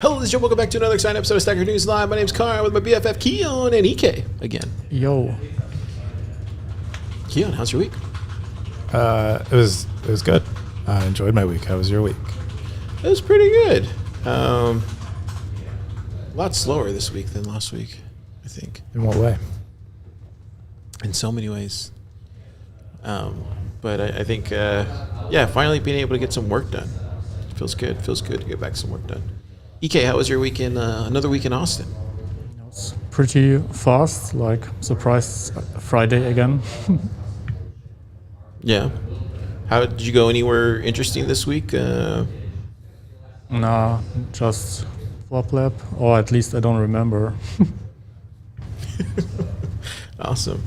Hello, ladies and gentlemen. Welcome back to another exciting episode of Stacker News Live. My name's Car with my BFF Keyan and EK again. Yo. Keyan, how's your week? It was good. I enjoyed my week. How was your week? It was pretty good. A lot slower this week than last week, I think. In what way? In so many ways. But I think, finally being able to get some work done. Feels good. Feels good to get back some work done. EK, how was your week in another week in Austin? It's pretty fast, like surprise Friday again. Yeah. How did you go anywhere interesting this week? Nah, just flop lab, or at least I don't remember. Awesome.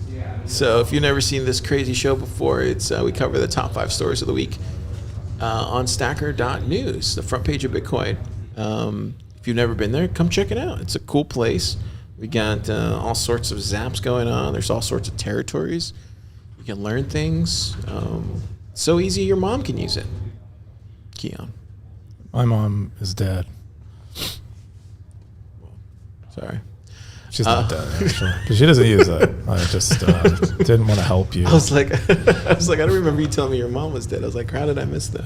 So if you've never seen this crazy show before, it's we cover the top 5 stories of the week on stacker.news, the front page of Bitcoin. If you've never been there, come check it out. It's a cool place. We got all sorts of zaps going on. There's all sorts of territories. You can learn things. So easy your mom can use it. Keyan. My mom is dead. Sorry. She's not dead, actually. But she doesn't use it. I just didn't want to help you. I was like, I don't remember you telling me your mom was dead. I was like, how did I miss that?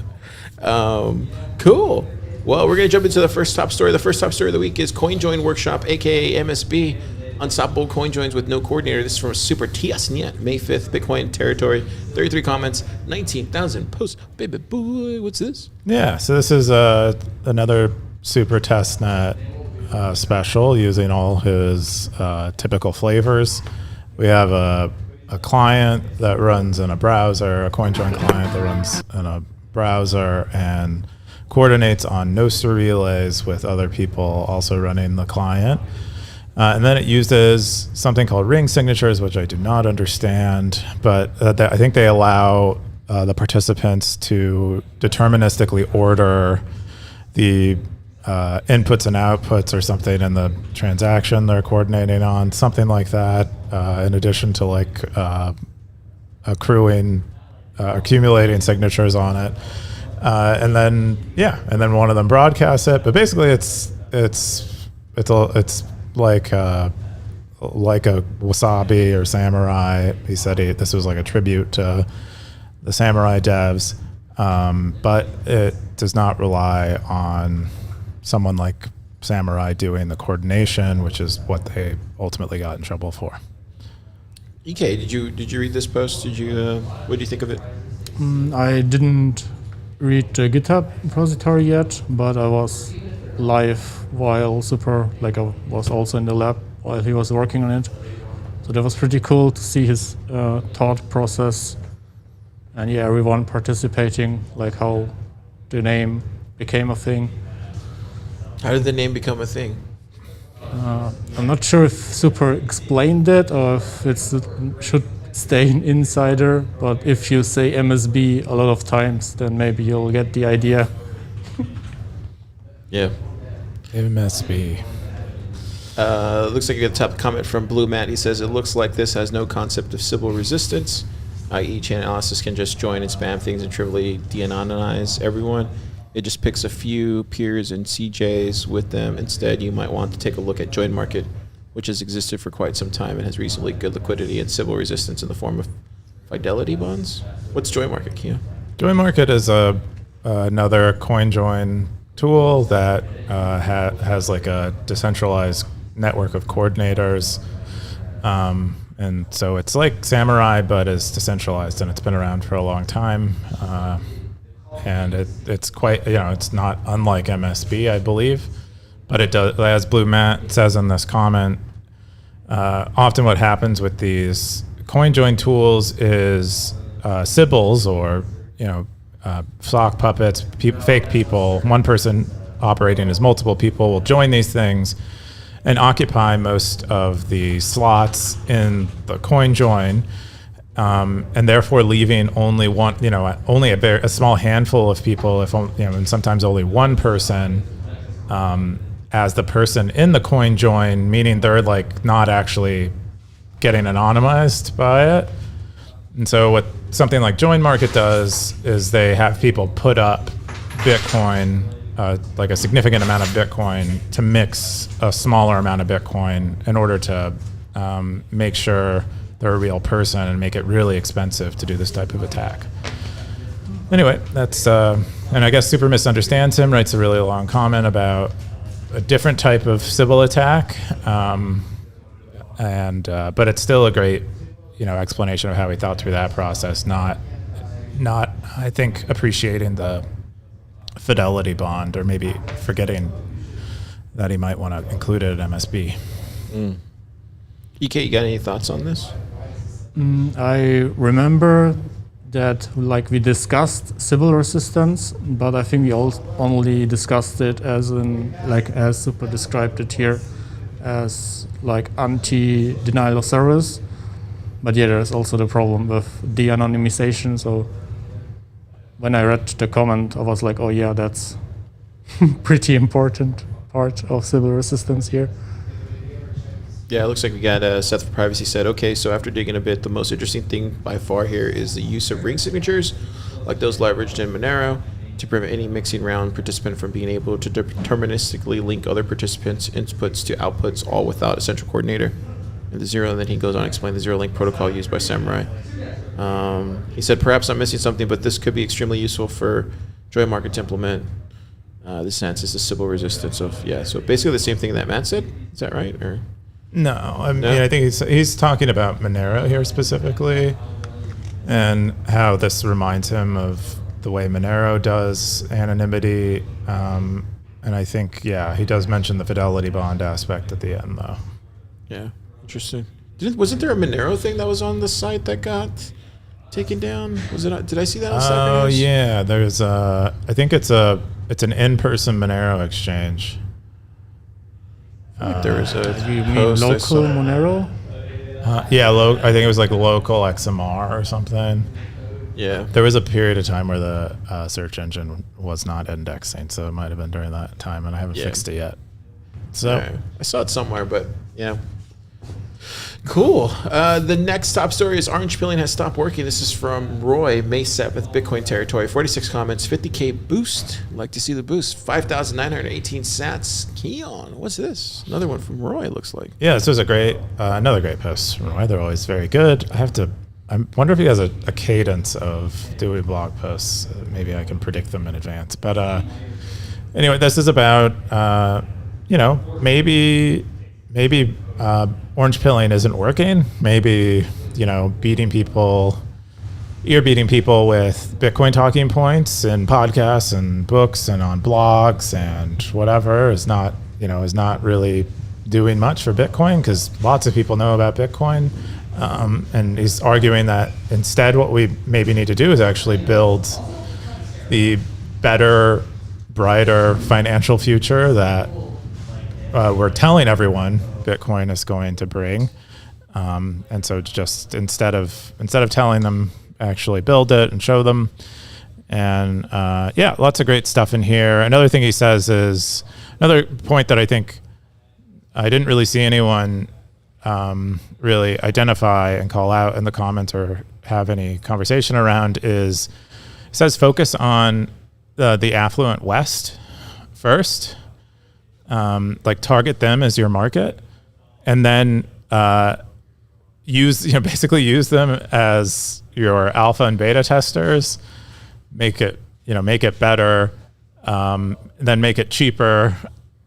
Cool. Well, we're going to jump into the first top story. The first top story of the week is Coinjoin Workshop, a.k.a. Emessbee. Unstoppable Coinjoins with no coordinator. This is from Super Tiasnyet, May 5th, Bitcoin territory. 33 comments, 19,000 posts. Baby boy, what's this? Yeah, so this is another Super Testnet special using all his typical flavors. We have a client that runs in a browser, a Coinjoin client that runs in a browser and coordinates on nostr relays with other people also running the client. And then it uses something called ring signatures, which I do not understand, but I think they allow the participants to deterministically order the inputs and outputs or something in the transaction they're coordinating on, something like that, in addition to like accumulating signatures on it. And then one of them broadcasts it, but basically it's like a Wasabi or Samourai. He said this was like a tribute to the Samourai devs, but it does not rely on someone like Samourai doing the coordination, which is what they ultimately got in trouble for. EK, did you read this post? What do you think of it? I didn't read the GitHub repository yet, but I was live while I was also in the lab while he was working on it. So that was pretty cool to see his thought process and everyone participating, like how the name became a thing. How did the name become a thing? I'm not sure if Super explained it or if it should stay an insider, but if you say Emessbee a lot of times, then maybe you'll get the idea. Yeah. Emessbee. Looks like you get a top comment from Blue Matt. He says, it looks like this has no concept of Sybil resistance, i.e. Chainalysis can just join and spam things and trivially de-anonymize everyone. It just picks a few peers and CJs with them. Instead, you might want to take a look at Join Market, which has existed for quite some time and has recently good liquidity and Sybil resistance in the form of Fidelity bonds. What's Join Market, Keyan? Join Market is another Coinjoin tool that has like a decentralized network of coordinators. And so it's like Samourai, but is decentralized, and it's been around for a long time. And it's quite, it's not unlike Emessbee, I believe, but it does, as Blue Matt says in this comment, often what happens with these Coinjoin tools is Sybils or, sock puppets, fake people, one person operating as multiple people will join these things and occupy most of the slots in the Coinjoin, and therefore leaving only one, only a small handful of people, and sometimes only one person as the person in the Coinjoin, meaning they're like not actually getting anonymized by it. And so what something like Join Market does is they have people put up Bitcoin like a significant amount of Bitcoin to mix a smaller amount of Bitcoin in order to make sure they're a real person and make it really expensive to do this type of attack. Anyway, that's, and I guess Super misunderstands him, writes a really long comment about a different type of Sybil attack. But it's still a great, explanation of how he thought through that process, not, I think, appreciating the fidelity bond, or maybe forgetting that he might want to include it at Emessbee. EK, you got any thoughts on this? I remember that we discussed Sybil resistance, but I think we only discussed it as Super described it here, as anti-denial of service. But yeah, there's also the problem with de-anonymization. So when I read the comment, I was like, oh yeah, that's pretty important part of Sybil resistance here. Yeah, it looks like we got Seth for Privacy said, okay, so after digging a bit, the most interesting thing by far here is the use of ring signatures, like those leveraged in Monero, to prevent any mixing round participant from being able to deterministically link other participants' inputs to outputs, all without a central coordinator. And then he goes on to explain the zero link protocol used by Samourai. He said, perhaps I'm missing something, but this could be extremely useful for joy market to implement. The sense is the Sybil resistance of, so basically the same thing that Matt said. Is that right? Or No, I mean, I think he's talking about Monero here specifically, and how this reminds him of the way Monero does anonymity. And I think, he does mention the fidelity bond aspect at the end, though. Yeah, interesting. Wasn't there a Monero thing that was on the site that got taken down? Did I see that on Slack? Oh yeah, there's I think it's an in-person Monero exchange. There was a You mean post I local saw. Monero? I think it was like local XMR or something. Yeah. There was a period of time where the search engine was not indexing, so it might have been during that time, and I haven't fixed it yet. So Yeah. I saw it somewhere, but Cool. The next top story is Orange Pilling has stopped working. This is from Roy, May 7th, Bitcoin territory. 46 comments, 50K boost. Like to see the boost. 5,918 sats. Keyan. What's this? Another one from Roy, it looks like. yeah, this was a great, another great post from Roy. They're always very good. I wonder if he has a cadence of doing blog posts. Maybe I can predict them in advance. But anyway, this is about, maybe orange pilling isn't working. Maybe, beating people with Bitcoin talking points and podcasts and books and on blogs and whatever is not really doing much for Bitcoin, because lots of people know about Bitcoin. And he's arguing that instead what we maybe need to do is actually build the better, brighter financial future that we're telling everyone Bitcoin is going to bring. And so just instead of telling them, actually build it and show them. And lots of great stuff in here. Another thing he says is, another point that I think I didn't really see anyone really identify and call out in the comments or have any conversation around is, it says focus on the affluent West first, target them as your market, and then basically use them as your alpha and beta testers, make it better, then make it cheaper,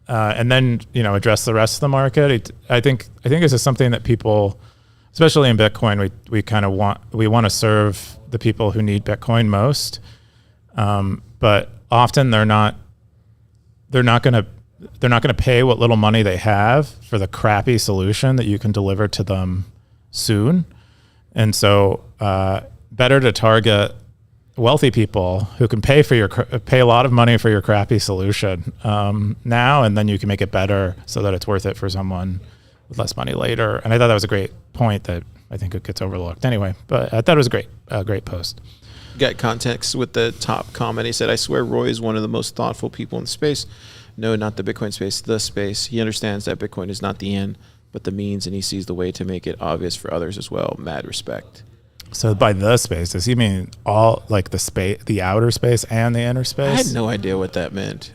and then address the rest of the market. I think this is something that people, especially in Bitcoin, we want to serve the people who need Bitcoin most, but often they're not going to pay what little money they have for the crappy solution that you can deliver to them soon. And so better to target wealthy people who can pay a lot of money for your crappy solution now, and then you can make it better so that it's worth it for someone with less money later. And I thought that was a great point that I think it gets overlooked anyway, but I thought it was a great post. Got context with the top comment. He said, I swear Roy is one of the most thoughtful people in the space. No, not the Bitcoin space, the space. He understands that Bitcoin is not the end, but the means, and he sees the way to make it obvious for others as well. Mad respect. So by the space, does he mean all like the outer space and the inner I space? had no idea what that meant.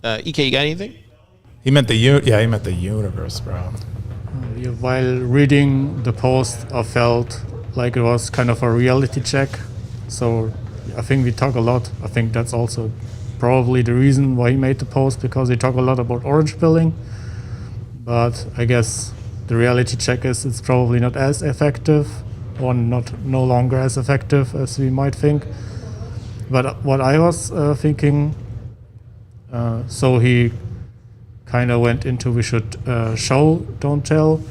EK, you got anything? He meant he meant the universe, bro. Yeah, while reading the post, I felt like it was kind of a reality check. So I think we talk a lot. I think that's also probably the reason why he made the post, because we talk a lot about orange pilling. But I guess the reality check is it's probably not as effective, or no longer as effective as we might think. But what I was thinking, so he kind of went into we should show, don't tell.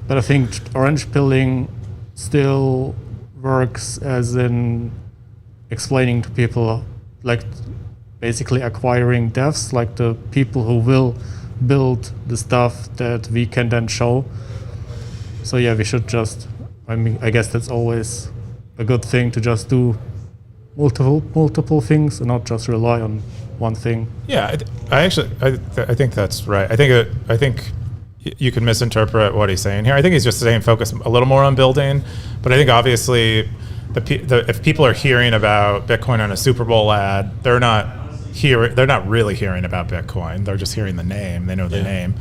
But I think orange pilling still works as in explaining to people, like basically acquiring devs, like the people who will build the stuff that we can then show. So yeah, we should just, I guess that's always a good thing to just do multiple things and not just rely on one thing. Yeah, I think that's right. I think you can misinterpret what he's saying here. I think he's just saying focus a little more on building, but I think obviously if people are hearing about Bitcoin on a Super Bowl ad, they're not really hearing about Bitcoin. They're just hearing the name. They know the name,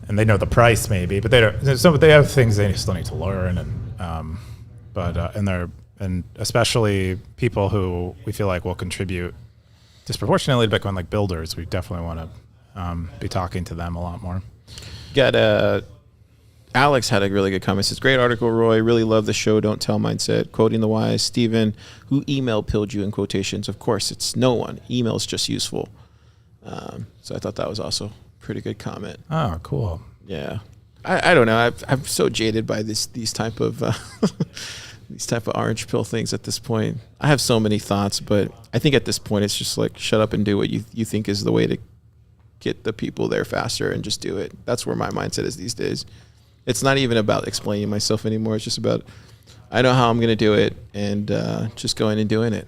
and they know the price maybe, but they don't. So they have things they still need to learn, and especially people who we feel like will contribute disproportionately to Bitcoin, like builders. We definitely want to be talking to them a lot more. Got Alex had a really good comment. Says, great article, Roy. Really love the show. Don't tell mindset. Quoting the wise. Steven, who email pilled you in quotations? Of course, it's no one. Email's just useful. So I thought that was also a pretty good comment. Oh, cool. Yeah. I don't know. I'm so jaded by these type of these type of orange pill things at this point. I have so many thoughts, but I think at this point it's just like shut up and do what you think is the way to get the people there faster, and just do it. That's where my mindset is these days. It's not even about explaining myself anymore. It's just about, I know how I'm going to do it, and just going and doing it.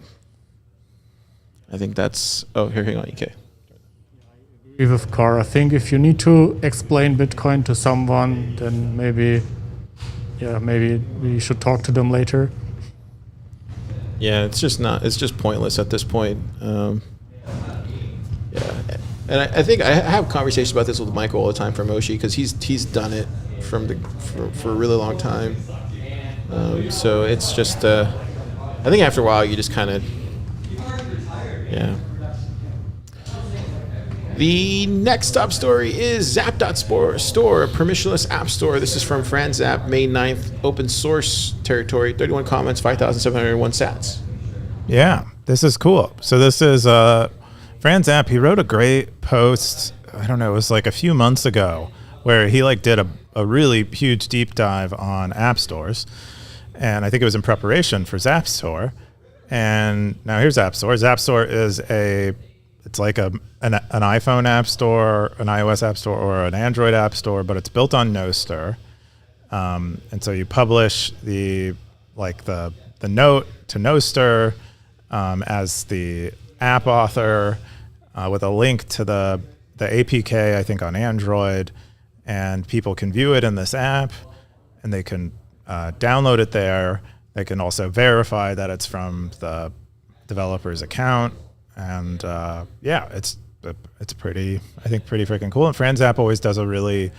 I think that's, hang on, EK. With Car, I think if you need to explain Bitcoin to someone, then maybe we should talk to them later. Yeah, it's just pointless at this point. Yeah. And I think I have conversations about this with Michael all the time from Moshi, because he's done it for a really long time. So it's just, I think after a while you just kind of, yeah. The next top story is zap.store, a permissionless app store. This is from FranZap, May 9th, open source territory, 31 comments, 5,701 sats. Yeah, this is cool. So this is FranZap. He wrote a great post, I don't know, it was like a few months ago, where he like did a really huge deep dive on app stores. And I think it was in preparation for zap.store. And now here's zap.store. zap.store is it's like an iPhone app store, an iOS app store, or an Android app store, but it's built on nostr. And so you publish the note to nostr as the app author with a link to the APK, I think, on Android, and people can view it in this app, and they can download it there. They can also verify that it's from the developer's account. And it's pretty freaking cool. And FranZap always does a really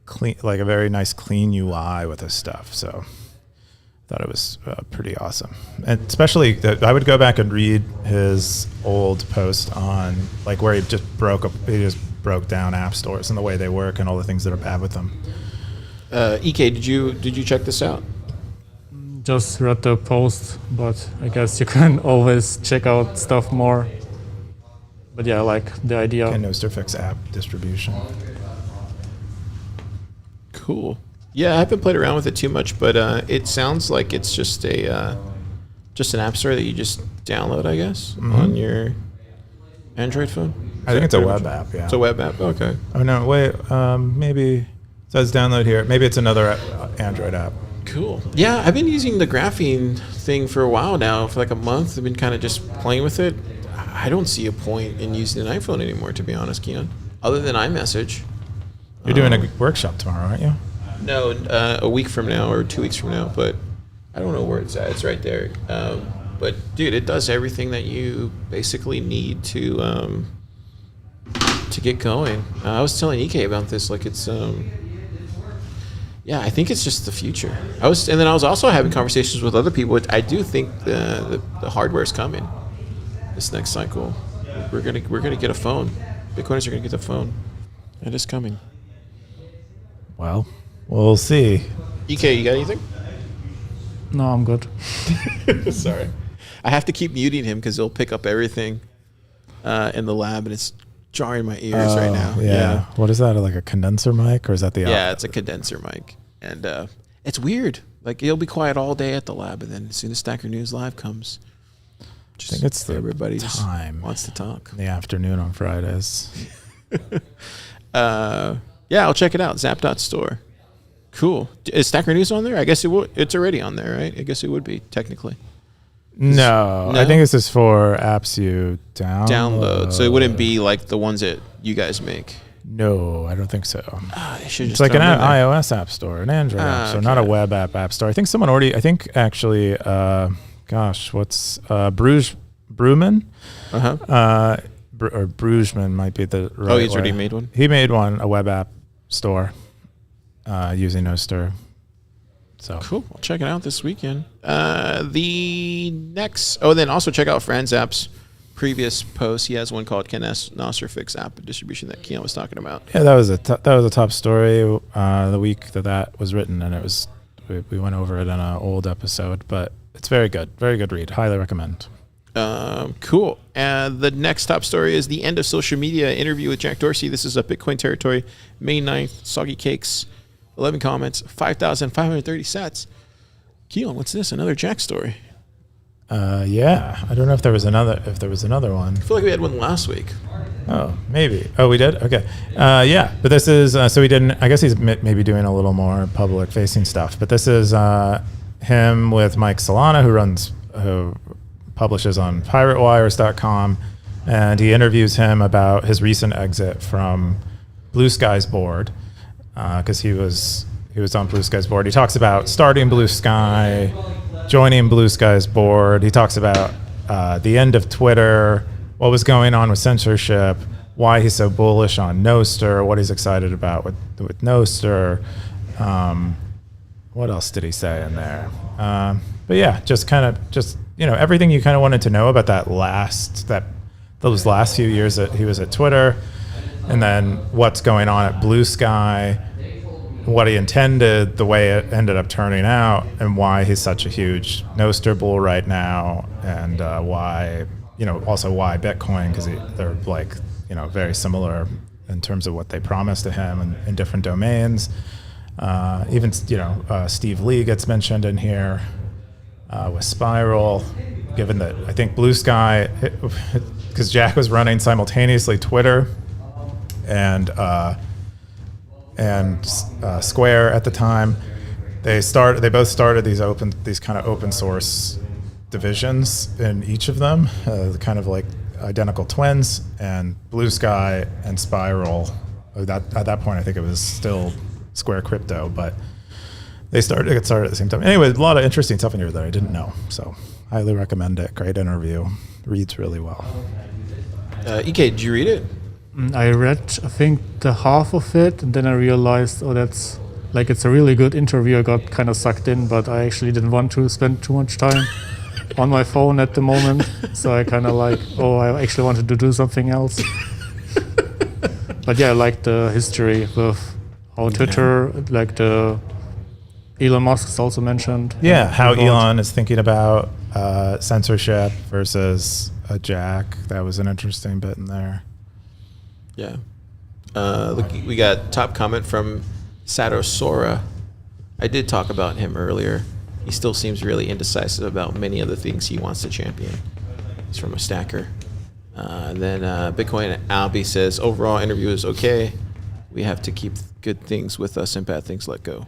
clean, like a very nice clean UI with his stuff. So I thought it was pretty awesome. And especially I would go back and read his old post on like where he just broke down app stores and the way they work and all the things that are bad with them. EK, did you check this out? Just read the post, but I guess you can always check out stuff more. But yeah, I like the idea. Can nostr fix app distribution? Cool. Yeah, I haven't played around with it too much, but it sounds like it's just an app store that you just download, I guess, on your Android phone. I think it's a web app. Yeah, it's a web app. Okay. Oh no, wait. Maybe it says download here. Maybe it's another Android app. Cool. Yeah, I've been using the graphene thing for a while now, for like a month. I've been kind of just playing with it. I don't see a point in using an iPhone anymore, to be honest, Keyan, other than iMessage. You're doing a workshop tomorrow, aren't you? No, a week from now or 2 weeks from now. But I don't know where it's at. It's right there. But dude, it does everything that you basically need to get going. I was telling EK about this. Like it's, yeah, I think it's just the future. And then I was also having conversations with other people. I do think the hardware is coming this next cycle. We're gonna get a phone. Bitcoiners are gonna get the phone. It is coming. Well, we'll see. EK, you got anything? No, I'm good. Sorry. I have to keep muting him because he'll pick up everything in the lab, and it's jarring my ears right now. Yeah. What is that? Like a condenser mic, or is that the? Yeah, it's a condenser mic, and it's weird. Like he'll be quiet all day at the lab, and then as soon as Stacker News Live comes, I think it's the everybody time just wants to talk. in the afternoon on Fridays. Yeah, I'll check it out. Zap.store. Cool. Is Stacker News on there? I guess it would. It's already on there, right? I guess it would be technically. No, I think this is for apps you download. So it wouldn't be like the ones that you guys make. No, I don't think so. It's like an iOS app store, an Android app store, not a web app store. I think someone already. I think actually, what's Brewman? Or Brugman might be the right. Oh, he's way. already made one. He made one, a web app store, using nostr. So cool. I'll check it out this weekend. The next. Oh, then also check out Franzap's previous post. He has one called "Can nostr fix app distribution?" that Keyan was talking about. Yeah, that was a top story the week that was written, and it was we went over it in an old episode, but it's very good read. Highly recommend. Cool. The next top story is the end of social media interview with Jack Dorsey. This is a Bitcoin territory, May 9th. Soggy Cakes, 11 comments, 5,530 sats. Keyan, what's this? Another Jack story? Yeah. I don't know if there was another one. I feel like we had one last week. Oh, maybe. Oh, we did? Okay. Yeah. But this is, so we didn't, I guess he's maybe doing a little more public facing stuff, but this is him with Mike Solana, who publishes on piratewires.com, and he interviews him about his recent exit from Blue Sky's board, because he was on Blue Sky's board. He talks about starting Blue Sky, joining Blue Sky's board. He talks about the end of Twitter, what was going on with censorship, why he's so bullish on nostr, what he's excited about with nostr. What else did he say in there? But yeah, just everything you kind of wanted to know about those last few years that he was at Twitter, and then what's going on at Blue Sky, what he intended, the way it ended up turning out, and why he's such a huge nostr bull right now, and why Bitcoin, because they're like, very similar in terms of what they promised to him in different domains. Even Steve Lee gets mentioned in here with Spiral, given that I think Blue Sky, because Jack was running simultaneously Twitter and Square at the time. They both started these kind of open source divisions in each of them, kind of like identical twins. And Blue Sky and Spiral, at that point I think it was still Square Crypto, but they started at the same time. Anyway, a lot of interesting stuff in here that I didn't know, so highly recommend it. Great interview, reads really well. EK, did you read it? I read, I think, the half of it, and then I realized, it's a really good interview. I got kind of sucked in, but I actually didn't want to spend too much time on my phone at the moment. So I kind of I actually wanted to do something else. But yeah, I like the history with how Twitter, the Elon Musk is also mentioned. Yeah, how Elon is thinking about censorship versus a Jack. That was an interesting bit in there. Yeah. Look, we got top comment from Sora. I did talk about him earlier. He still seems really indecisive about many of the things he wants to champion. He's from a stacker. Then Bitcoin Albie says, overall interview is okay. We have to keep good things with us and bad things let go.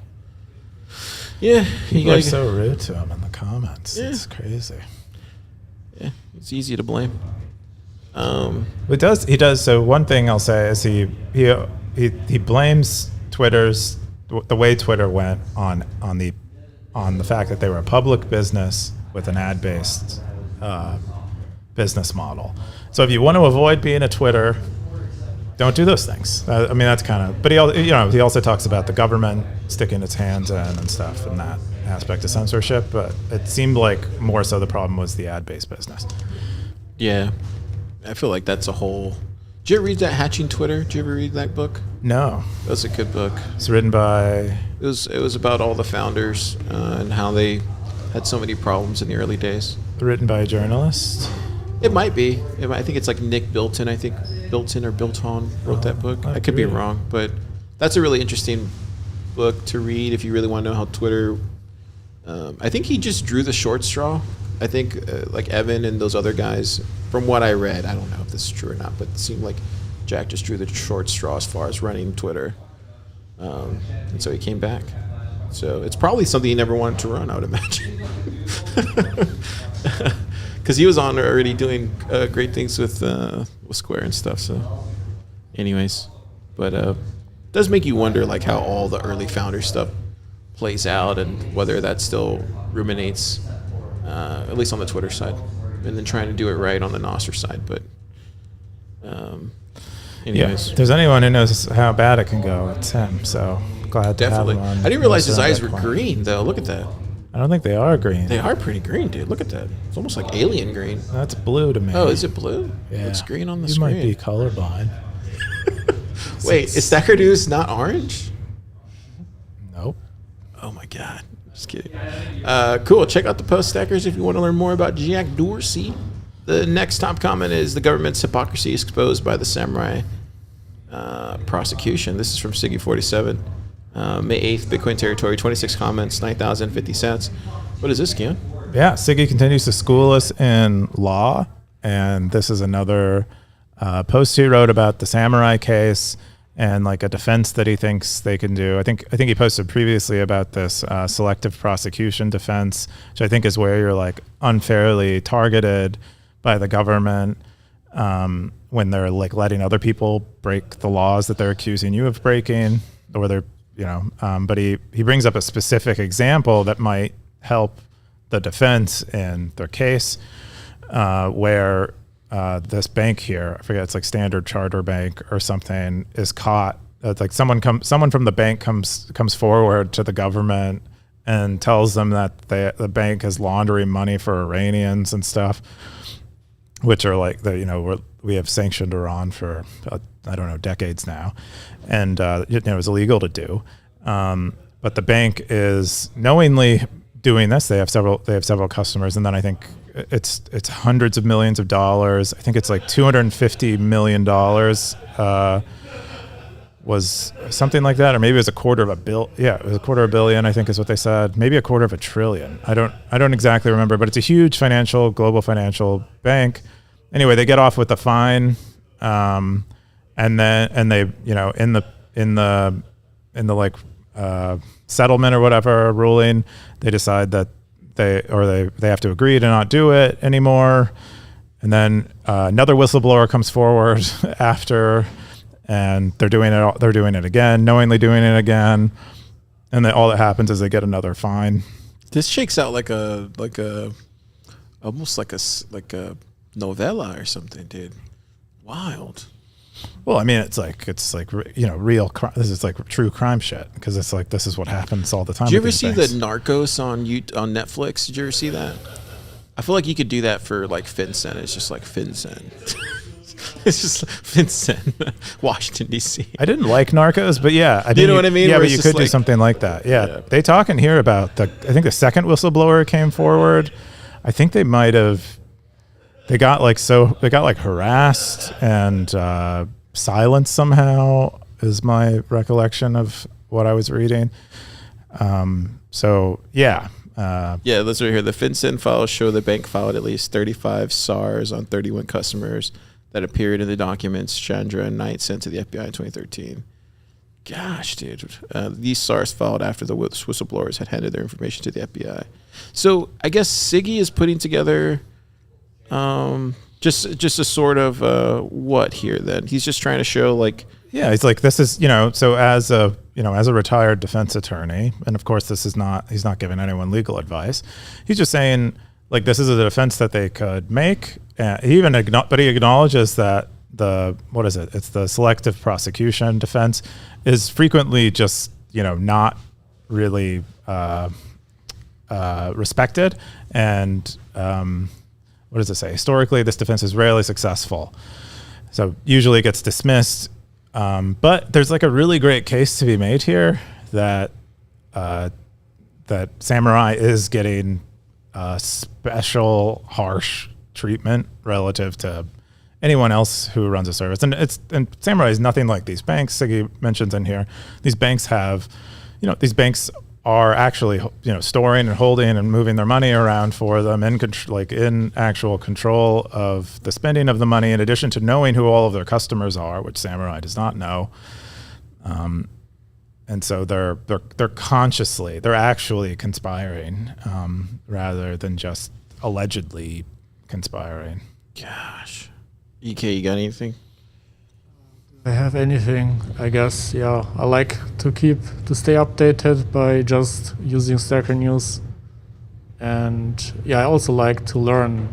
Yeah. People are so rude to him in the comments. Yeah. It's crazy. Yeah, it's easy to blame. He does. So one thing I'll say is he blames Twitter's the way Twitter went on on the fact that they were a public business with an ad-based business model. So if you want to avoid being a Twitter, don't do those things. I mean, that's kind of. But he also talks about the government sticking its hands in and stuff, and that aspect of censorship. But it seemed like more so the problem was the ad-based business. Yeah, I feel like that's a whole. Did you ever read that Hatching Twitter? Did you ever read that book? No, That was a good book. it's written by. It was about all the founders and how they had so many problems in the early days. Written by a journalist. It might be. I think it's like Nick Bilton. I think Bilton or Bilton wrote that book. I could be wrong, but that's a really interesting book to read if you really want to know how Twitter. I think he just drew the short straw. I think like Evan and those other guys, from what I read, I don't know if this is true or not, but it seemed like Jack just drew the short straw as far as running Twitter. And so he came back. So it's probably something he never wanted to run, I would imagine. Because he was on already doing great things with Square and stuff. So anyways, but it does make you wonder like how all the early founder stuff plays out and whether that still ruminates, at least on the Twitter side, and then trying to do it right on the nostr side. But anyways. Yeah, if there's anyone who knows how bad it can go, it's him. So glad Definitely. to have him on. I didn't realize his Nostr eyes were Bitcoin. green, though. Look at that. I don't think they are green. They are pretty green, dude. Look at that. It's almost like alien green. That's blue to me. Oh, is it blue? Yeah. It's green on the you screen. might be colorblind. Wait, is Stacker News not orange? Nope. Oh my God. Just kidding. Cool. Check out the post, Stackers, if you want to learn more about Jack Dorsey. The next top comment is the government's hypocrisy exposed by the Samourai prosecution. This is from Siggy47. May 8th, Bitcoin territory, 26 comments, 9,050 cents. What is this, Keyan? Yeah, Siggy continues to school us in law, and this is another post he wrote about the Samourai case and like a defense that he thinks they can do. I think he posted previously about this selective prosecution defense, which I think is where you're like unfairly targeted by the government when they're like letting other people break the laws that they're accusing you of breaking, or they're but he brings up a specific example that might help the defense in their case, where this bank here, I forget, it's like Standard Chartered Bank or something, is caught. It's like someone from the bank comes forward to the government and tells them that the bank is laundering money for Iranians and stuff, which are like we have sanctioned Iran for I don't know, decades now, and it was illegal to do. But the bank is knowingly doing this. They have several customers, and then I think it's hundreds of millions of dollars. I think it's like $250 million was something like that, or maybe it was $250 million. Yeah, it was $250 million, I think is what they said. Maybe $250 billion. I don't exactly remember, but it's a huge global financial bank. Anyway, they get off with the fine, and they in the like settlement or whatever ruling, they decide that they have to agree to not do it anymore. And then another whistleblower comes forward after, and they're doing it again, knowingly doing it again. And then all that happens is they get another fine. This shakes out like a almost like a novella or something, dude. Wild. Well, I mean, it's like real crime. This is like true crime shit, because it's like this is what happens all the time. Did you ever see the Narcos on Netflix? Did you ever see that? I feel like you could do that for like FinCEN. It's just like FinCEN. It's just FinCEN, Washington D.C. I didn't like Narcos, but yeah, You know what I mean? Yeah, Where but it's you just could do like- something like that. Yeah. Yeah. They talk in here about I think the second whistleblower came forward. I think they got harassed and silenced somehow, is my recollection of what I was reading. So yeah. Yeah, let's right here. The FinCEN files show the bank filed at least 35 SARs on 31 customers that appeared in the documents Chandra and Knight sent to the FBI in 2013. Gosh, dude. These SARs filed after the whistleblowers had handed their information to the FBI. So I guess Siggy is putting together just a sort of what here then? He's just trying to show like... Yeah, it's like this is, so as as a retired defense attorney, and of course he's not giving anyone legal advice. He's just saying, like, this is a defense that they could make. But he acknowledges that it's the selective prosecution defense is frequently just, not really respected. And what does it say? Historically, this defense is rarely successful. So usually it gets dismissed. But there's like a really great case to be made here that Samourai is getting special harsh treatment relative to anyone else who runs a service. And Samourai is nothing like these banks Siggy mentions in here. These banks are actually, storing and holding and moving their money around for them in actual control of the spending of the money, in addition to knowing who all of their customers are, which Samourai does not know. And so they're actually conspiring, rather than just allegedly conspiring. Gosh. EK, you got anything? I have anything, I guess. Yeah, I like to stay updated by just using Stacker News. And yeah, I also like to learn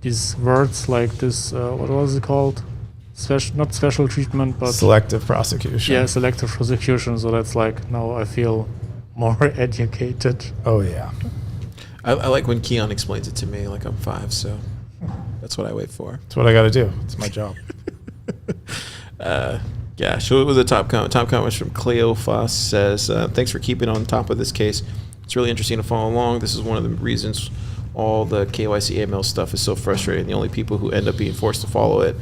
these words like this, what was it called? Not special treatment, but selective prosecution. Yeah, selective prosecution. So that's like, now I feel more educated. Oh yeah. I like when Keyan explains it to me like I'm 5, so that's what I wait for. That's what I got to do. It's my job. Yeah, so it was a top comment. Top comment was from Cleo Foss. Says, thanks for keeping on top of this case. It's really interesting to follow along. This is one of the reasons all the KYC AML stuff is so frustrating. The only people who end up being forced to follow it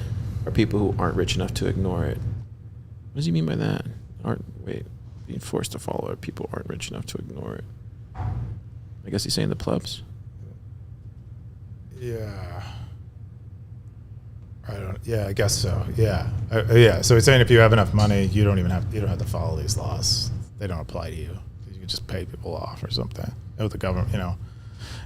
are people who aren't rich enough to ignore it. What does he mean by that? Being forced to follow it, people aren't rich enough to ignore it. I guess he's saying the plebs. Yeah. I guess so. Yeah. Yeah. So it's saying if you have enough money, you don't have to follow these laws. They don't apply to you. You can just pay people off or something. With the government,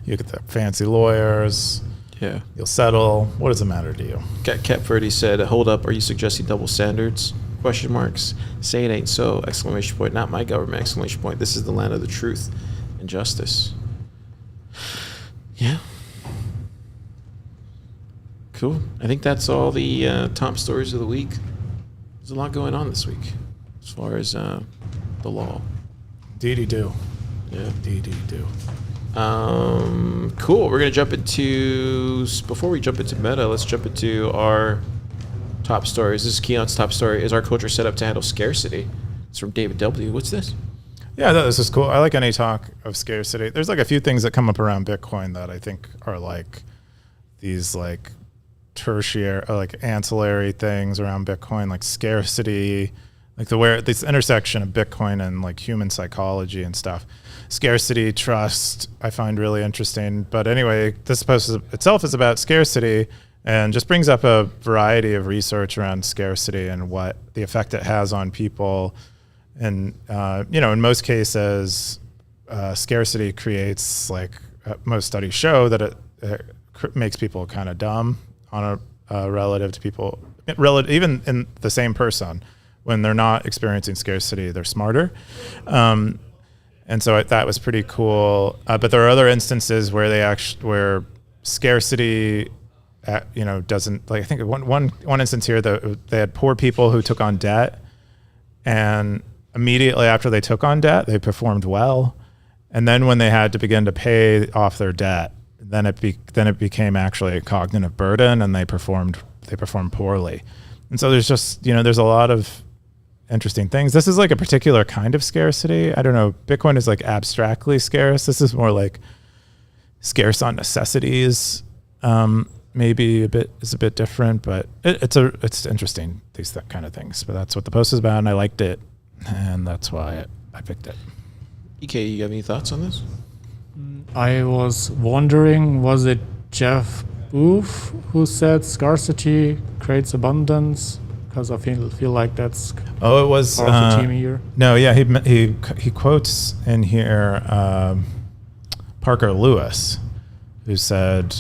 you get the fancy lawyers. Yeah. You'll settle. What does it matter to you? Cat Verdi said, hold up, are you suggesting double standards? Question marks. Say it ain't so, exclamation point. Not my government, exclamation point. This is the land of the truth and justice. Yeah. Cool. I think that's all the top stories of the week. There's a lot going on this week as far as the law. Dee-dee-do. Yeah. Dee-dee-do. Cool. We're going to jump into, before we jump into meta, let's jump into our top stories. This is Keyan's top story. Is our culture set up to handle scarcity? It's from David W. What's this? Yeah, this is cool. I like any talk of scarcity. There's like a few things that come up around Bitcoin that I think are like these like tertiary, like ancillary things around Bitcoin, like scarcity, like this intersection of Bitcoin and like human psychology and stuff. Scarcity, trust, I find really interesting. But anyway, this post itself is about scarcity and just brings up a variety of research around scarcity and what the effect it has on people. And, in most cases, scarcity creates, like most studies show, that it makes people kind of dumb on a relative to people, even in the same person. When they're not experiencing scarcity, they're smarter. And so that was pretty cool. But there are other instances where where scarcity, doesn't, like, I think one instance here that they had poor people who took on debt, and immediately after they took on debt, they performed well. And then when they had to begin to pay off their debt, then it became actually a cognitive burden, and they performed poorly. And so there's just, there's a lot of interesting things. This is like a particular kind of scarcity. I don't know. Bitcoin is like abstractly scarce. This is more like scarce on necessities. Maybe is a bit different, but it's interesting, these kind of things. But that's what the post is about, and I liked it, and that's why I picked it. EK, you have any thoughts on this? I was wondering, was it Jeff Booth who said scarcity creates abundance? Because I feel like that's it was part of the team here. No, yeah, he quotes in here Parker Lewis, who said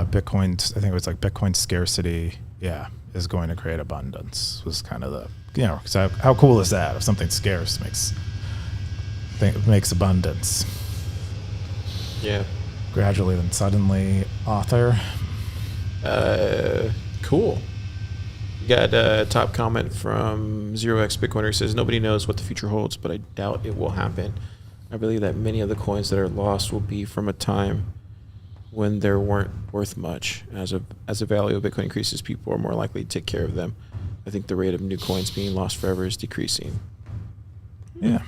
Bitcoin, I think it was like Bitcoin scarcity, is going to create abundance. Was kind of the, so how cool is that? If something's scarce, makes makes abundance. Yeah. Gradually, then suddenly, author. Cool. You got a top comment from 0x Bitcoiner who says, nobody knows what the future holds, but I doubt it will happen. I believe that many of the coins that are lost will be from a time when they weren't worth much. As the value of Bitcoin increases, people are more likely to take care of them. I think the rate of new coins being lost forever is decreasing. Yeah.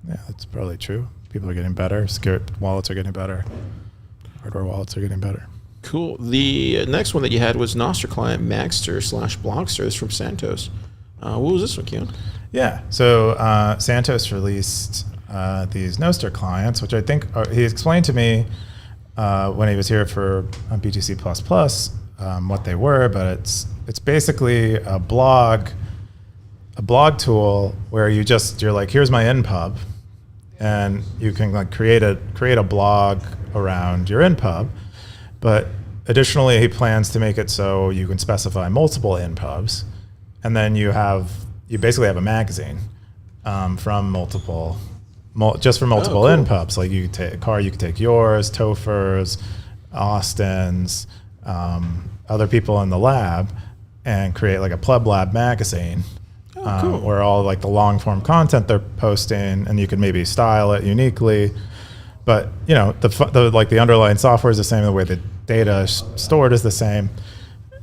Yeah, that's probably true. People are getting better. Secure wallets are getting better. Hardware wallets are getting better. Cool. The next one that you had was nostr client magstr/blogstr. This is from Santos. What was this one, Keyan? Yeah. So Santos released these nostr clients, which I think he explained to me when he was here for BTC++, what they were, but it's basically a blog tool where you're like, here's my npub, and you can like create a blog around your npub. But additionally, he plans to make it so you can specify multiple npubs, and then you basically have a magazine from multiple npubs. Like you could take yours, Topher's, Austin's, other people in the lab, and create like a Pleb Lab magazine. Cool. Where all like the long form content they're posting, and you can maybe style it uniquely. But the underlying software is the same. The way the data is stored is the same.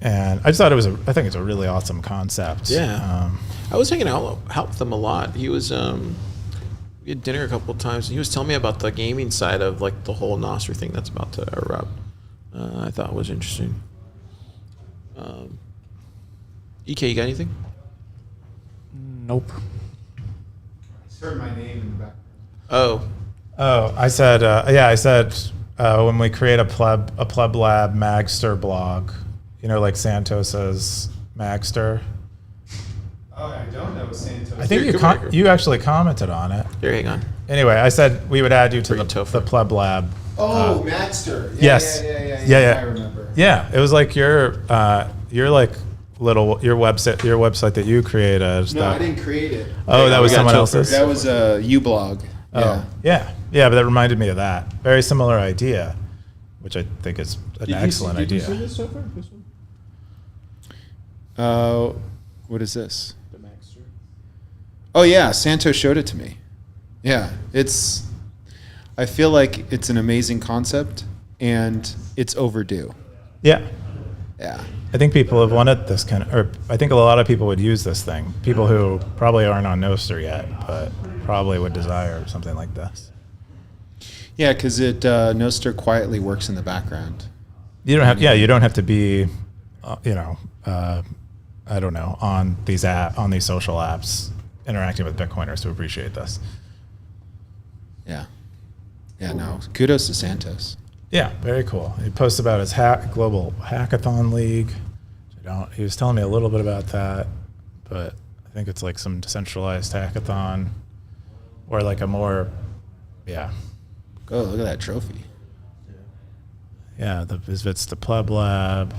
And I just thought I think it's a really awesome concept. Yeah. I was hanging out with him a lot. He was we had dinner a couple of times, and he was telling me about the gaming side of like the whole nostr thing that's about to erupt. I thought it was interesting. EK, you got anything? Nope. I heard my name in the background. Oh, I said when we create a Pleb Lab magstr blog, like Santos's magstr. Oh, I don't know Santos. I think you actually commented on it. here, hang on. Anyway, I said we would add you to Bring the Topher. Pleb Lab. Oh, magstr. Yes. Yeah. I remember. Yeah, it was like your website that you created. No, I didn't create it. Oh, that was We got someone Topher. else's. That was a ublog. Oh, yeah, but that reminded me of that. Very similar idea, which I think is an excellent idea. Did you see this Topher? This one? What is this? The magstr. Oh yeah, Santos showed it to me. Yeah, I feel like it's an amazing concept, and it's overdue. Yeah. Yeah. I think people have wanted this I think a lot of people would use this thing. People who probably aren't on Nostr yet, but probably would desire something like this. Yeah, because Nostr quietly works in the background. You don't have to be, I don't know, on these social apps interacting with Bitcoiners to appreciate this. Yeah. Yeah, no. Kudos to Santos. Yeah, very cool. He posts about his global hackathon league. He was telling me a little bit about that, but I think it's like some decentralized hackathon or like a more, yeah. Oh, look at that trophy. Yeah, it's the Pleb Lab,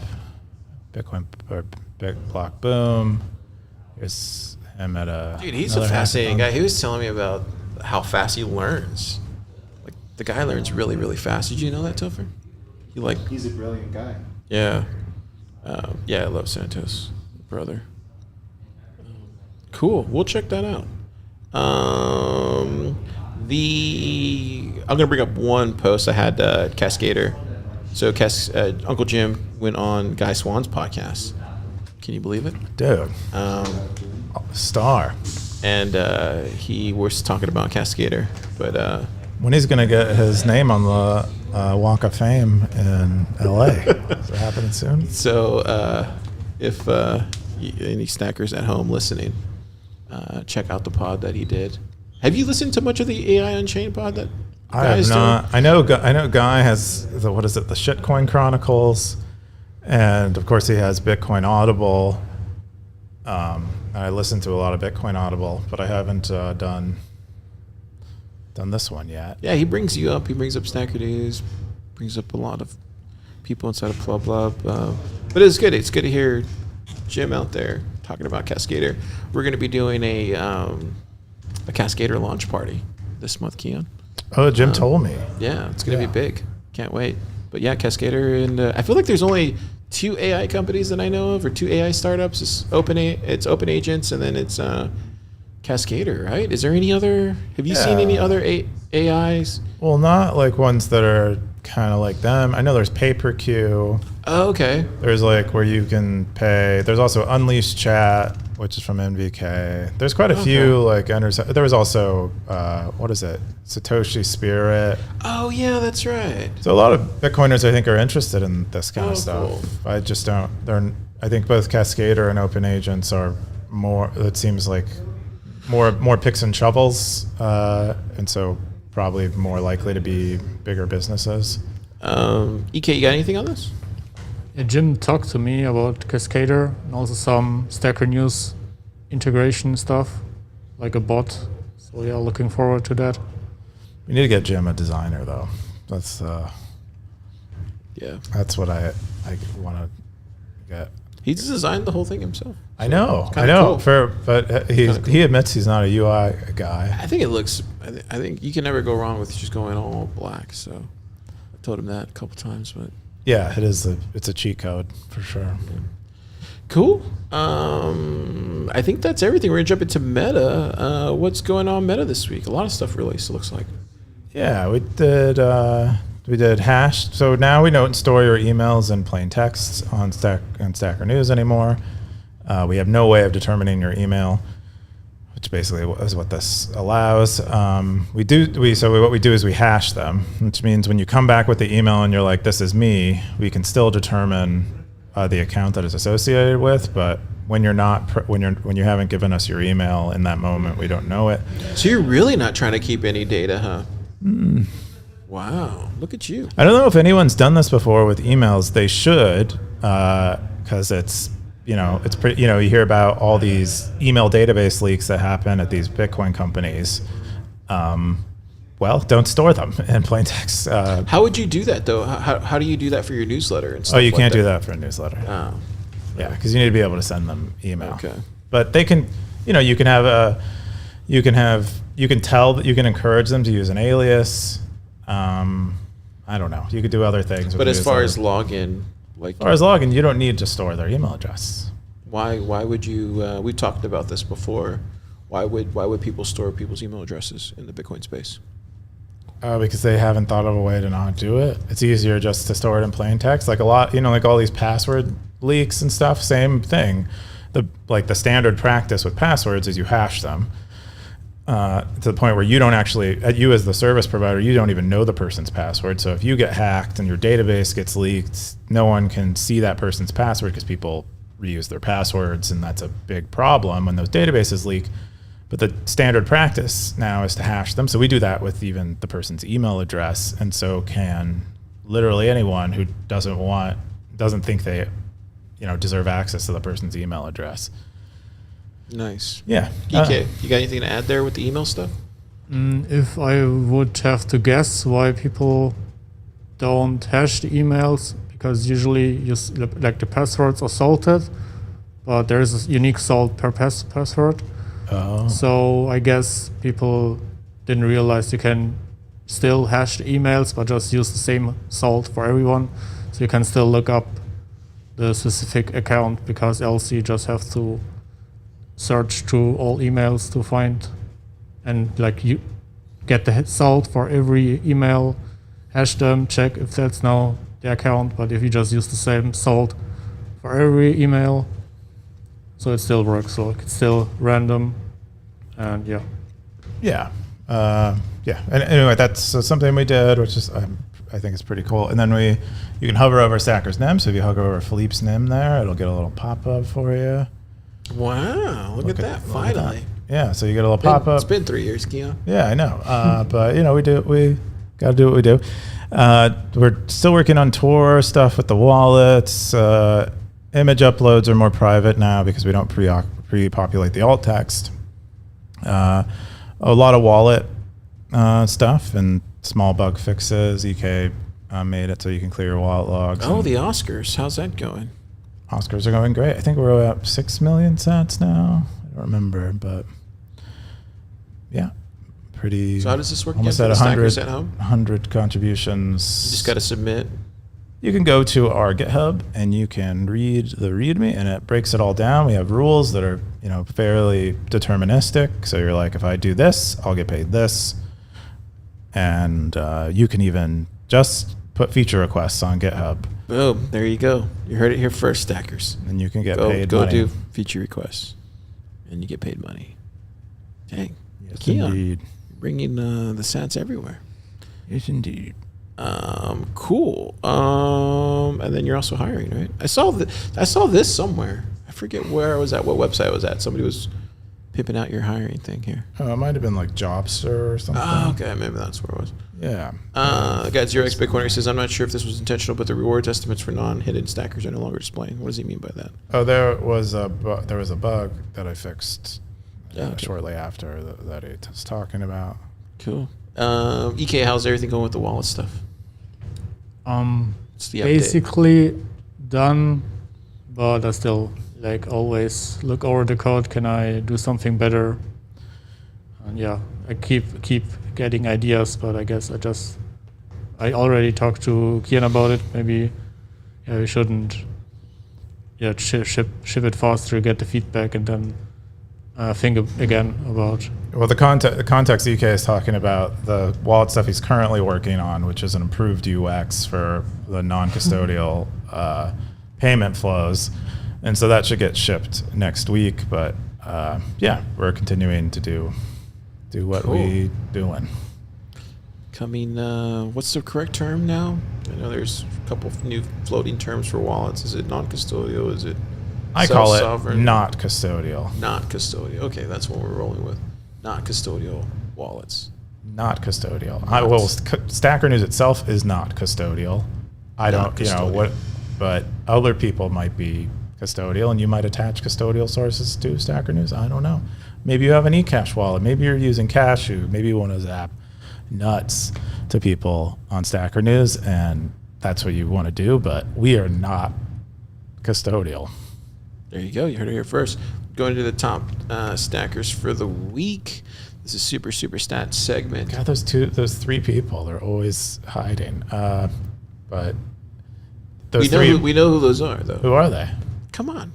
Bitcoin or Big Block Boom. Here's him at a. Dude, he's a fascinating guy. He was telling me about how fast he learns. Like the guy learns really, really fast. Did you know that, Topher? He's a brilliant guy. Yeah. Yeah, I love Santos, brother. Cool. We'll check that out. I'm gonna bring up one post I had CASCDR. So Uncle Jim went on Guy Swann's podcast. Can you believe it? Dude. Star. And he was talking about CASCDR, but when he's gonna get his name on the Walk of Fame in LA? Is it happening soon? So if any stackers at home listening, check out the pod that he did. Have you listened to much of the AI Unchained pod that I have not. I know Guy has the Shitcoin Chronicles, and of course he has Bitcoin Audible. I listen to a lot of Bitcoin Audible, but I haven't done this one yet. Yeah, he brings you up. He brings up Stacker Days, brings up a lot of people inside of Pleb Lab. But it's good. It's good to hear Jim out there talking about CASCDR. We're going to be doing a CASCDR launch party this month, Keyan. Oh, Jim told me. Yeah, it's going to be big. Can't wait. But yeah, CASCDR, and I feel like there's only 2 AI companies that I know of, or 2 AI startups. It's OpenAgents, and then it's CASCDR, right? Is there any other? Have you seen any other AIs? Well, not like ones that are kind of like them. I know there's pay-per-queue. Oh, okay. There's like where you can pay. There's also Unleashed Chat, which is from NVK. There's quite a few like there was also what is it? Satoshi Spirit. Oh yeah, that's right. So a lot of Bitcoiners I think are interested in this kind of stuff. Cool. I just don't. I think both CASCDR and OpenAgents are more. It seems like more picks and shovels, and so probably more likely to be bigger businesses. EK, you got anything on this? Yeah, Jim talked to me about CASCDR and also some Stacker News integration stuff, like a bot. So yeah, looking forward to that. We need to get Jim a designer though. That's that's what I want to get. He's designed the whole thing himself. I know. Cool. But he admits he's not a UI guy. I think it looks. I think you can never go wrong with just going all black. So I told him that a couple times, but yeah, it is. It's a cheat code for sure. Cool. I think that's everything. We're gonna jump into Meta. What's going on Meta this week? A lot of stuff released. It looks like. Yeah, we did hash. So now we don't store your emails in plain text on Stacker News anymore. We have no way of determining your email, which basically is what this allows. What we do is we hash them, which means when you come back with the email and you're like, "This is me," we can still determine the account that is associated with. But when you're not, when you haven't given us your email in that moment, we don't know it. So you're really not trying to keep any data, huh? Wow, look at you. I don't know if anyone's done this before with emails. They should, because it's pretty. You hear about all these email database leaks that happen at these Bitcoin companies. Well, don't store them in plain text. How would you do that though? How do you do that for your newsletter and stuff? Oh, you can't do that for a newsletter. Oh, yeah, because you need to be able to send them email. Okay. But they can, you can have you can tell that you can encourage them to use an alias. I don't know. You could do other things. But as far as login, you don't need to store their email address. Why would you? We've talked about this before. Why would people store people's email addresses in the Bitcoin space? Because they haven't thought of a way to not do it. It's easier just to store it in plain text. Like a lot, like all these password leaks and stuff. Same thing. The standard practice with passwords is you hash them. To the point where you don't actually, you as the service provider, you don't even know the person's password. So if you get hacked and your database gets leaked, no one can see that person's password because people reuse their passwords, and that's a big problem when those databases leak. But the standard practice now is to hash them. So we do that with even the person's email address, and so can literally anyone who doesn't think they, deserve access to the person's email address. Nice. Yeah. DK, you got anything to add there with the email stuff? If I would have to guess why people don't hash the emails, because usually the passwords are salted, but there is a unique salt per password. Oh. So I guess people didn't realize you can still hash the emails, but just use the same salt for everyone. So you can still look up the specific account, because else you just have to search through all emails to find, and you get the salt for every email, hash them, check if that's now the account. But if you just use the same salt for every email, so it still works. So it's still random, and yeah. Yeah. And anyway, that's something we did, which is I think is pretty cool. And then you can hover over Stacker's NIM. So if you hover over Philippe's NIM there, it'll get a little pop-up for you. Wow, look at that, finally. Yeah, so you get a little pop-up. It's been 3 years, Keyan. Yeah, I know. But, we got to do what we do. We're still working on Tor stuff with the wallets. Image uploads are more private now because we don't pre-populate the alt text. A lot of wallet stuff and small bug fixes. EK made it so you can clear your wallet logs. Oh, the Oscars. How's that going? Oscars are going great. I think we're at 6 million sats now. I don't remember, but yeah, pretty. So how does this work? Almost again at for the 100, stackers at home? 100 contributions. You just got to submit. You can go to our GitHub and you can read the README, and it breaks it all down. We have rules that are, fairly deterministic. So you're like, if I do this, I'll get paid this. And you can even just put feature requests on GitHub, Boom. There you go. You heard it here first, stackers. and you can get Go paid go money. do feature requests, and you get paid money. Dang. Yes, Keyan, indeed. bringing the sats everywhere. Yes, indeed. Cool. And then you're also hiring, right? I saw this somewhere. I forget where I was at, what website I was at. Somebody was pimping out your hiring thing here. Oh, it might have been like Jobster or something. Oh, okay. Maybe that's where it was. Yeah. Got 0x Bitcoiner says, I'm not sure if this was intentional, but the rewards estimates for non-hidden stackers are no longer displaying. What does he mean by that? Oh, there was a bug that I fixed Okay. shortly after that he was talking about. Cool. EK, how's everything going with the wallet stuff? It's the update. Basically done, but I still always look over the code. Can I do something better? And yeah, I keep getting ideas, but I guess I already talked to Keyan about it. Maybe we shouldn't ship it faster, get the feedback, and then think again about. Well, the context EK is talking about the wallet stuff he's currently working on, which is an improved UX for the non-custodial payment flows. And so that should get shipped next week. But we're continuing to do what we doing. Coming, what's the correct term now? I know there's a couple of new floating terms for wallets. Is it non-custodial? Is it I call it self-sovereign? not custodial. Not custodial. Okay, that's what we're rolling with. Not custodial wallets. Not custodial. Stacker News itself is not custodial. I Not don't, custodial. but other people might be custodial, and you might attach custodial sources to Stacker News. I don't know. Maybe you have an eCash wallet. Maybe you're using Cashew. Maybe you want to zap nuts to people on Stacker News, and that's what you want to do. But we are not custodial. There you go. You heard it here first. Going to the top stackers for the week. This is super stat segment. God, those three people, they're always hiding. But those We know who those are, though. who are they? Come on.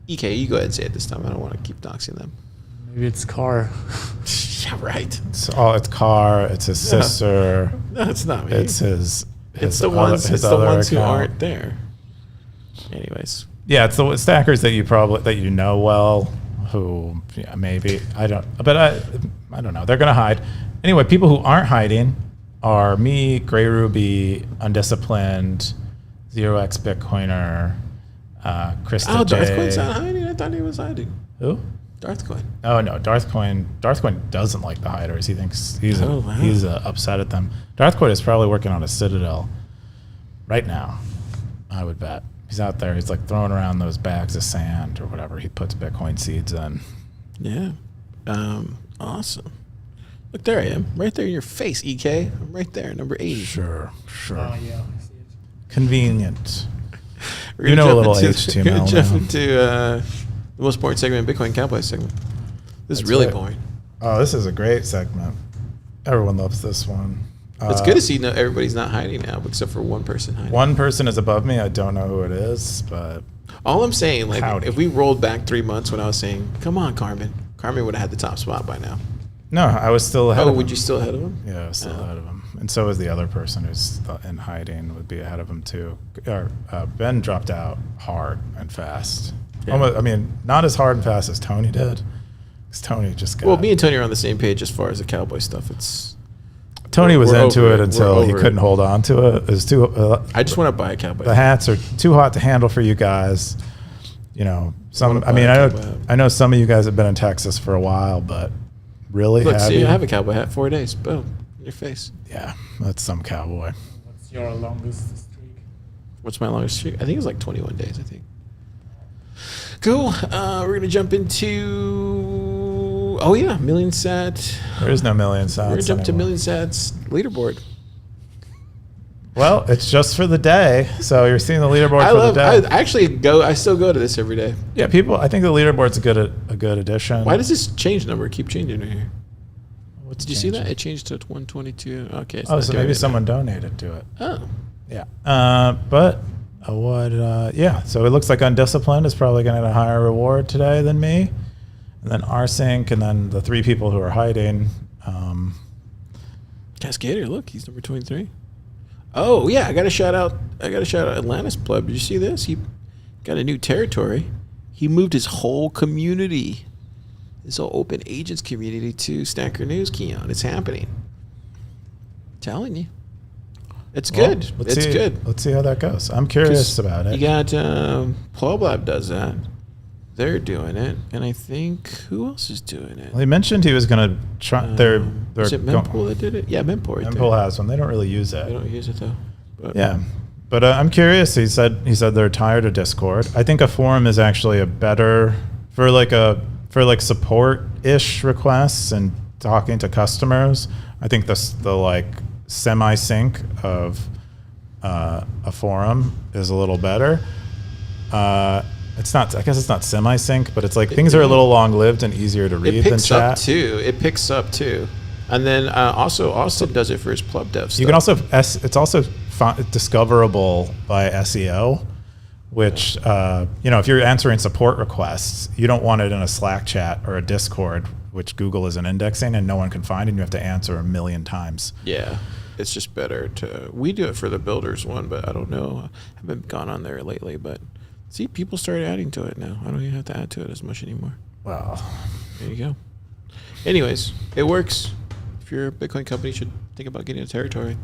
EK, you go ahead and say it this time. I don't want to keep doxing them. Maybe it's Car. Yeah, right. It's Car. It's his sister. No, it's not me. It's his. It's the other- ones. his It's the other ones who account. aren't there. Anyways, Yeah, it's the stackers that you know well. Who maybe I don't. But I don't know. They're gonna hide. Anyway, people who aren't hiding are me, Gray Ruby, Undisciplined, 0x Bitcoiner, Krista oh, J. Darthcoin's not hiding. I thought he was hiding. Who? Darthcoin. Oh no, Darthcoin doesn't like the hiders. He thinks he's upset at them. Darthcoin is probably working on a Citadel right now. I would bet he's out there. He's like throwing around those bags of sand or whatever he puts Bitcoin seeds in. Yeah. Awesome. Look, there I am, right there in your face, EK. I'm right there, number 80. Sure. Yeah, I see it. Convenient. We're You gonna know a jump little into- HTML We're gonna jump now. into the most boring segment, Bitcoin Cowboy segment. This is That's really right. boring. Oh, this is a great segment. Everyone loves this one. It's good to see everybody's not hiding now, except for one person hiding. One person is above me. I don't know who it is, but All I'm saying, like, Howdy. if we rolled back 3 months when I was saying, "Come on, Carmen," Carmen would have had the top spot by now. no, I was still ahead Oh, of would him. you still ahead of him? Yeah, I was still ahead of him. And so is the other person who's in hiding would be ahead of him too. Ben dropped out hard and fast. Yeah. Almost, I mean, not as hard and fast as Tony did. Because Tony just got... Well, me and Tony are on the same page as far as the cowboy stuff. Tony was we're into over it it. until We're he over couldn't it. hold on to it. It was too... I just want to buy a cowboy. the hats are too hot to handle for you guys. You know, wanna buy a cowboy hat. I know some of you guys have been in Texas for a while, but really, Look, have see, you? I have a cowboy hat. 4 days. Boom, in your face. Yeah, that's some cowboy. What's your longest streak? What's my longest streak? I think it was like 21 days, I think. Cool. We're going to jump into... Oh, yeah. Million Sat. There is no million We're going to sats jump to anymore. Million Sat's leaderboard. Well, it's just for the day, so you're seeing the leaderboard for the day. I still go to this every day. Yeah, people. I think the leaderboard's a good addition. Why does this change number keep changing right here? What's Did you see that? changing? It changed to 122. Okay. It's Oh, not so doing maybe it someone donated to it. now. Oh. Yeah. Yeah. So it looks like Undisciplined is probably going to get a higher reward today than me. And then rsync, and then the 3 people who are hiding. CASCDR, look, he's number 23. Oh, yeah, I got to shout out Atlantis Pleb. Did you see this? He got a new territory. He moved his whole community, his whole OpenAgents community to Stacker News, Keyan. It's happening. Telling you. It's good. It's good. Let's see how that goes. I'm curious about it. You got Ploblab does that. They're doing it, and I think who else is doing it? Well, he mentioned he was going to try. They're is it Mempool that did it? Yeah, Mempool. Right Mempool has one. They don't really use it. They don't use it though. But Yeah, but I'm curious. He said they're tired of Discord. I think a forum is actually a better for support-ish requests and talking to customers. I think the like semi-sync of a forum is a little better. It's not. I guess it's not semi-sync, but it's like things are a little long-lived and easier to read than chat. It picks up too, and then also Austin does it for his pleb dev stuff. You can also it's also discoverable by SEO, which if you're answering support requests, you don't want it in a Slack chat or a Discord, which Google isn't indexing and no one can find, and you have to answer a million times. Yeah, it's just better to. We do it for the builders one, but I don't know. I haven't gone on there lately, but. See, people started adding to it now. I don't even have to add to it as much anymore. Wow. There you go. Anyways, it works. If you're a Bitcoin company, you should think about getting a territory.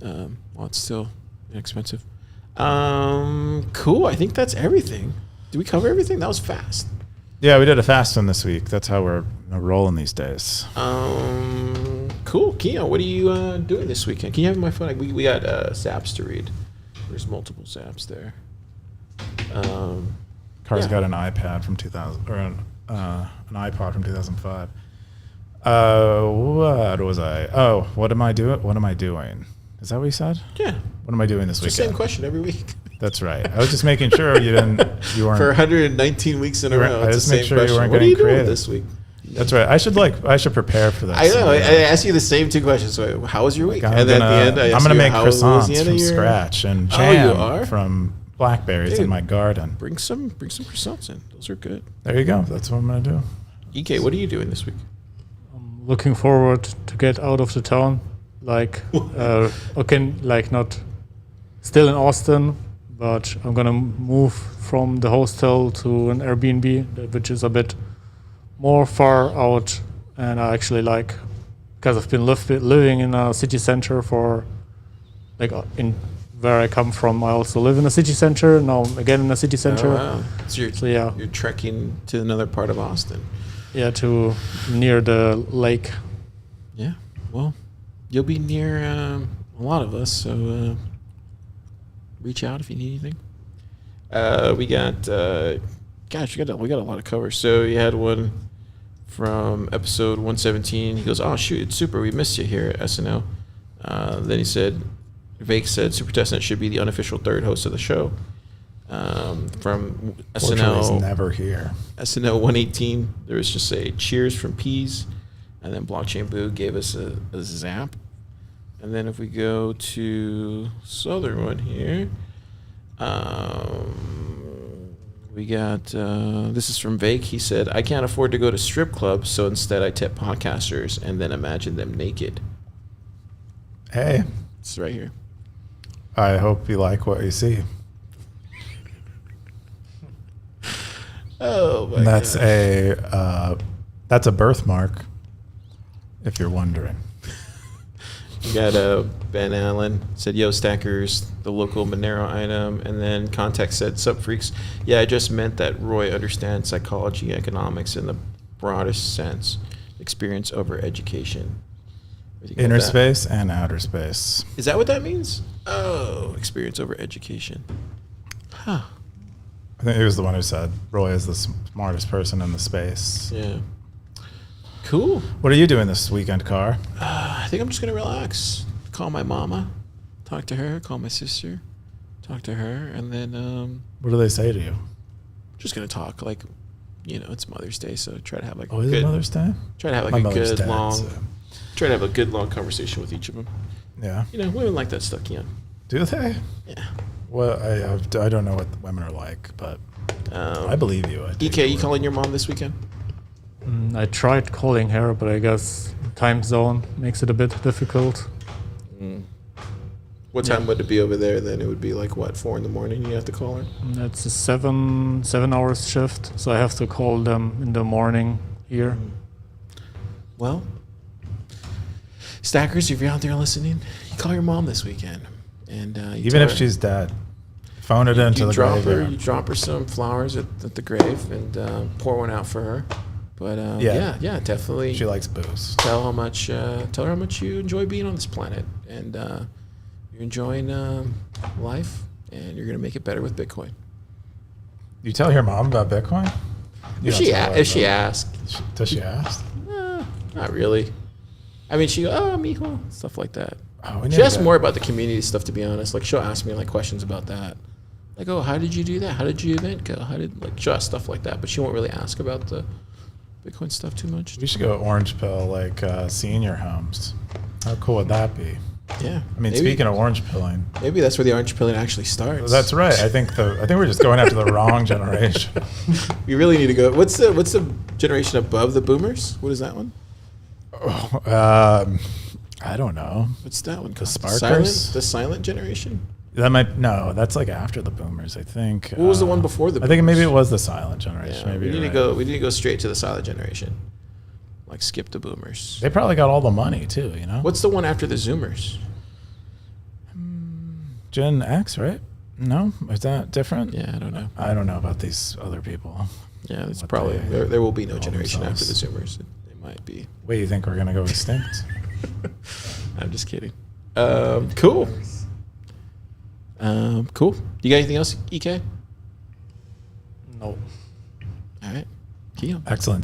Well, it's still inexpensive. Cool. I think that's everything. Did we cover everything? That was fast. Yeah, we did a fast one this week. That's how we're rolling these days. Cool. Keyan, what are you doing this weekend? Can you have my phone? We got zaps to read. There's multiple zaps there. Car's got an iPad from 2000 or an iPod from 2005. What was I? Oh, what am I doing? What am I doing? Is that what you said? Yeah. What am I doing this It's weekend? the same question every week. That's right. I was just making sure you weren't For 119 weeks in a row. I It's just the make same sure you question. weren't What are you getting doing creative. this week? That's right. I should prepare for this. I know. I asked you the same 2 questions. So, how was your week? I'm and then at the end, gonna make how was the croissants end from of your... scratch and Oh, you jam are? from blackberries Dude. in my garden. Bring some croissants in. Those are good. There you go. That's what I'm gonna do. EK, what are you doing this week? I'm looking forward to get out of the town. Like, not still in Austin, but I'm gonna move from the hostel to an Airbnb, which is a bit more far out. And I actually like, because I've been living in a city center for, in where I come from, I also live in a city center. Now I'm again in a city center. Oh, wow. So yeah. you're trekking to another part of Austin. Yeah, to near the lake. Yeah. Well, you'll be near a lot of us, so reach out if you need anything. We got we got a lot of covers. So you had one from episode 117. He goes, "Oh shoot, it's super. We missed you here at SNL." Then he said, Vake said, "Super Testnet should be the unofficial third host of the show." From Fortunately, he's SNL never here. SNL 118, there was just a cheers from Peas, and then Blockchain Boo gave us a zap. And then if we go to Southern one here, we got, this is from Vake. He said, "I can't afford to go to strip clubs, so instead I tip podcasters and then imagine them naked." Hey, It's right here. I hope you like what you see. Oh, my And that's God. that's a birthmark, if you're wondering. You got Ben Allen said, "Yo, stackers, the local Monero item." And then Context said, "Sup, freaks. Yeah, I just meant that Roy understands psychology, economics in the broadest sense. Experience over education." What do you think Inner about that? space and outer space. Is that what that means? Oh, experience over education. Huh. I think he was the one who said Roy is the smartest person in the space. Yeah. Cool. What are you doing this weekend, Car? I think I'm just going to relax. Call my mama. Talk to her. Call my sister. Talk to her. And then What do they say to you? just going to talk like, it's Mother's Day, so try to have like Oh, is it Mother's Day? Try to have like My a mother's good dead, long. so- Try to have a good long conversation with each of them. Yeah. Women like that stuff, Keyan. Do they? Yeah. Well, I don't know what women are like, but I believe you. I take EK, your you word. calling your mom this weekend? I tried calling her, but I guess time zone makes it a bit difficult. What time would it be over there? Then it would be like what, 4 a.m. You have to call her. It's a 7 hours shift, so I have to call them in the morning here. Well, Stackers, if you're out there listening, you call your mom this weekend, and you Even tell if her- she's dead, phone it into you the drop her, graveyard. you drop her some flowers at the grave, and pour one out for her. But Yeah. yeah, definitely. She likes booze. Tell her how much you enjoy being on this planet, and you're enjoying life, and you're gonna make it better with Bitcoin. You tell your mom about Bitcoin? You If don't she tell her if she about- asks, Does she ask? not really. I mean, she mijo, stuff like that. Oh, we need She asks to- more about the community stuff, to be honest. Like, she'll ask me like questions about that. Like, oh, how did you do that? How did your event go? She'll ask stuff like that, but she won't really ask about the Bitcoin stuff too much. We should go orange pill like senior homes. How cool would that be? Yeah. I mean, speaking of orange pilling, maybe that's where the orange pilling actually starts. that's right. I think we're just going after the wrong generation. We really need to go. What's the generation above the boomers? What is that one? I don't know. What's that one? The called? Sparkers? The silent generation? That's like after the boomers, I think. What was the one before the I think boomers? maybe it was the silent generation. Yeah, maybe we need you're to right. go. We need to go straight to the silent generation. Like skip the boomers. They probably got all the money too, What's the one after the Zoomers? Gen X, right? No? Is that different? Yeah, I don't know. I don't know about these other people. Yeah, it's What probably they there will be no call generation after the themselves. Zoomers. It might be. Wait, you think we're gonna go extinct? I'm just kidding. Cool. Cool. You got anything else, EK? No. All right. Keyan. Excellent.